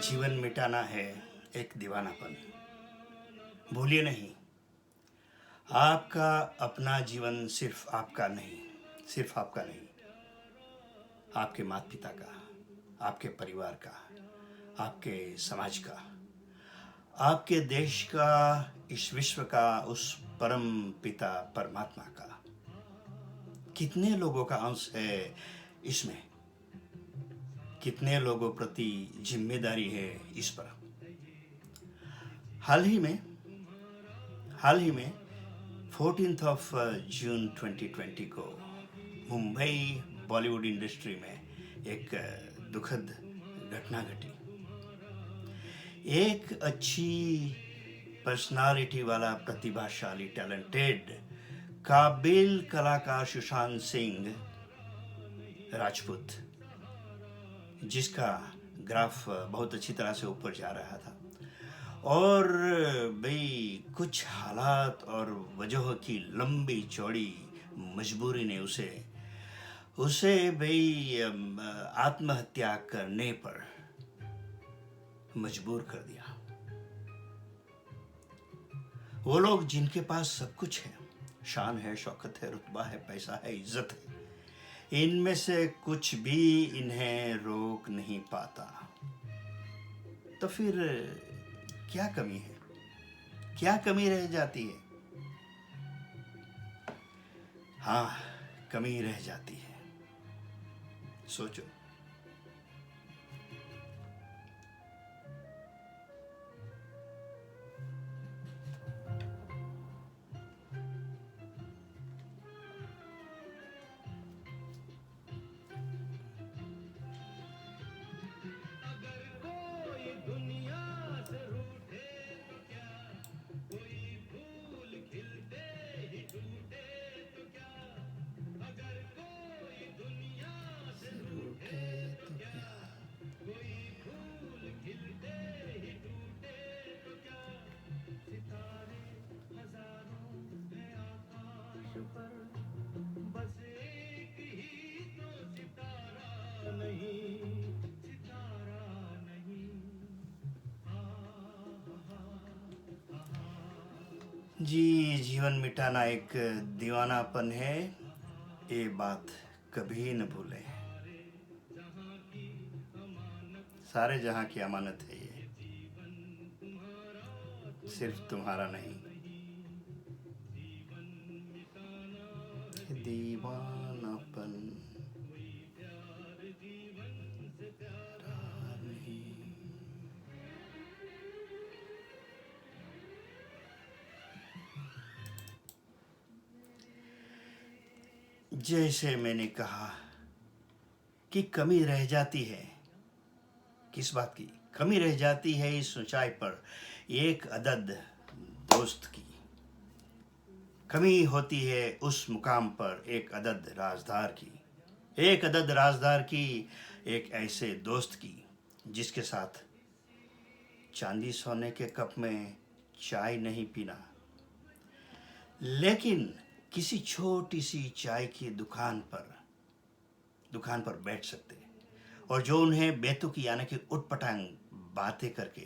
जीवन मिटाना है एक दीवानापन। भूलिए नहीं, आपका अपना जीवन सिर्फ आपका नहीं, आपके माता पिता का, आपके परिवार का, आपके समाज का, आपके देश का, इस विश्व का, उस परम पिता परमात्मा का। कितने लोगों का अंश है इसमें, कितने लोगों प्रति जिम्मेदारी है इस पर। हाल ही में 14th ऑफ जून 2020 को मुंबई बॉलीवुड इंडस्ट्री में एक दुखद घटना घटी। एक अच्छी पर्सनालिटी वाला, प्रतिभाशाली, टैलेंटेड, काबिल कलाकार सुशांत सिंह राजपूत, जिसका ग्राफ बहुत अच्छी तरह से ऊपर जा रहा था, और भाई कुछ हालात और वजहों की लंबी चौड़ी मजबूरी ने उसे भाई आत्महत्या करने पर मजबूर कर दिया। वो लोग जिनके पास सब कुछ है, शान है, शौकत है, रुतबा है, पैसा है, इज्जत है, इनमें से कुछ भी इन्हें रोक नहीं पाता। तो फिर क्या कमी है, क्या कमी रह जाती है? हाँ, कमी रह जाती है। सोचो, जी, जीवन मिटाना एक दीवानापन है, ये बात कभी न भूलें। सारे जहां की अमानत है ये, सिर्फ तुम्हारा नहीं। दीवानापन जैसे मैंने कहा कि कमी रह जाती है। किस बात की कमी रह जाती है? इस ऊंचाई पर एक अदद दोस्त की कमी होती है, उस मुकाम पर एक अदद राजदार की, एक अदद राजदार की, एक ऐसे दोस्त की जिसके साथ चांदी सोने के कप में चाय नहीं पीना, लेकिन किसी छोटी सी चाय की दुकान पर बैठ सकते, और जो उन्हें बेतुकी यानी कि उटपटांग बातें करके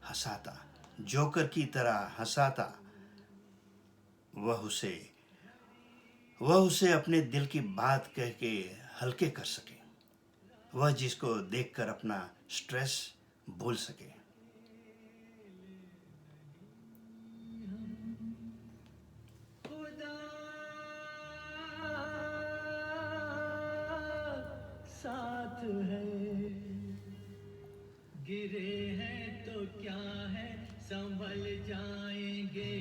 हंसाता, जोकर की तरह हंसाता, वह उसे अपने दिल की बात कह के हल्के कर सके, वह जिसको देखकर अपना स्ट्रेस भूल सके। साथ है, गिरे हैं तो क्या है, संभल जाएंगे,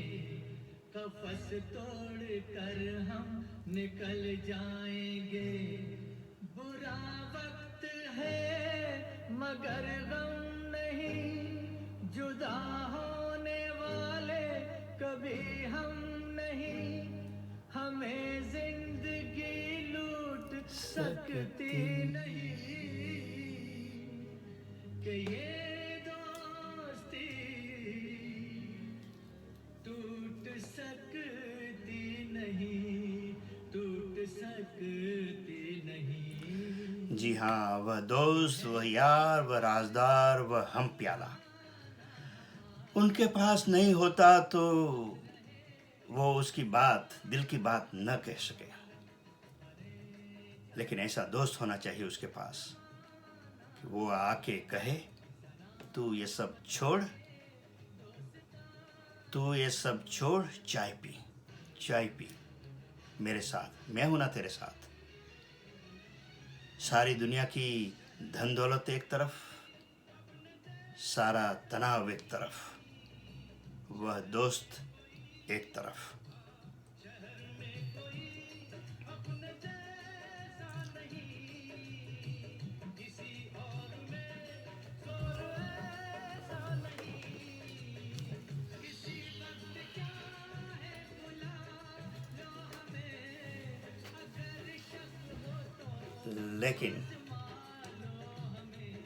कफस तोड़ कर हम निकल जाएंगे। बुरा वक्त है मगर गम नहीं, जुदा होने वाले कभी हम नहीं, हमें जिंदगी लूट सकती नहीं, कि ये दोस्ती टूट सकती नहीं, टूट सकती नहीं। जी हाँ, वह दोस्त, वह यार, वह राजदार, वह हम प्याला उनके पास नहीं होता तो वो उसकी बात, दिल की बात न कह सके। लेकिन ऐसा दोस्त होना चाहिए उसके पास कि वो आके कहे, तू ये सब छोड़, तू ये सब छोड़, चाय पी, चाय पी मेरे साथ, मैं हूं ना तेरे साथ। सारी दुनिया की धन दौलत एक तरफ, सारा तनाव एक तरफ, वह दोस्त एक तरफ। लेकिन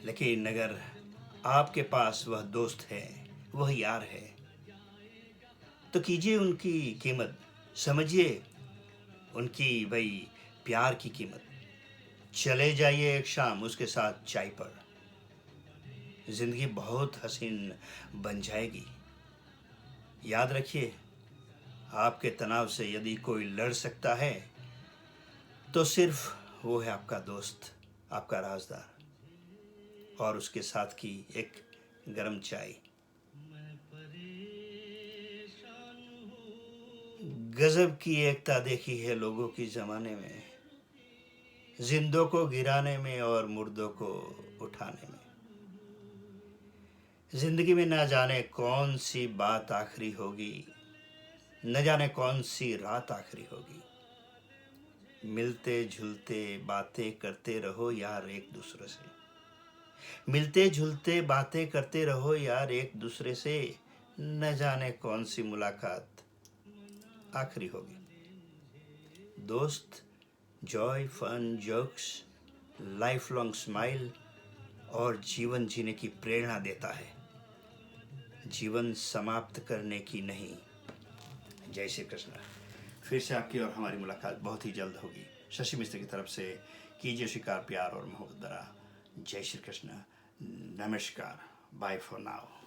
लेकिन अगर आपके पास वह दोस्त है, वह यार है, तो कीजिए उनकी कीमत, समझिए उनकी भाई प्यार की कीमत। चले जाइए एक शाम उसके साथ चाय पर, जिंदगी बहुत हसीन बन जाएगी। याद रखिए, आपके तनाव से यदि कोई लड़ सकता है तो सिर्फ वो है आपका दोस्त, आपका राजदार, और उसके साथ की एक गरम चाय। गजब की एकता देखी है लोगों की ज़माने में, जिंदों को गिराने में और मुर्दों को उठाने में। जिंदगी में न जाने कौन सी बात आखिरी होगी, न जाने कौन सी रात आखिरी होगी। मिलते जुलते बातें करते रहो यार एक दूसरे से, मिलते जुलते बातें करते रहो यार एक दूसरे से, न जाने कौन सी मुलाकात आखिरी होगी। दोस्त joy, fun, jokes, life long smile और जीवन जीने की प्रेरणा देता है, जीवन समाप्त करने की नहीं। जय श्री कृष्ण। फिर से आपकी और हमारी मुलाकात बहुत ही जल्द होगी। शशि मिश्र की तरफ से कीजिए स्वीकार प्यार और मोहब्बत भरा जय श्री कृष्ण। नमस्कार। Bye for now.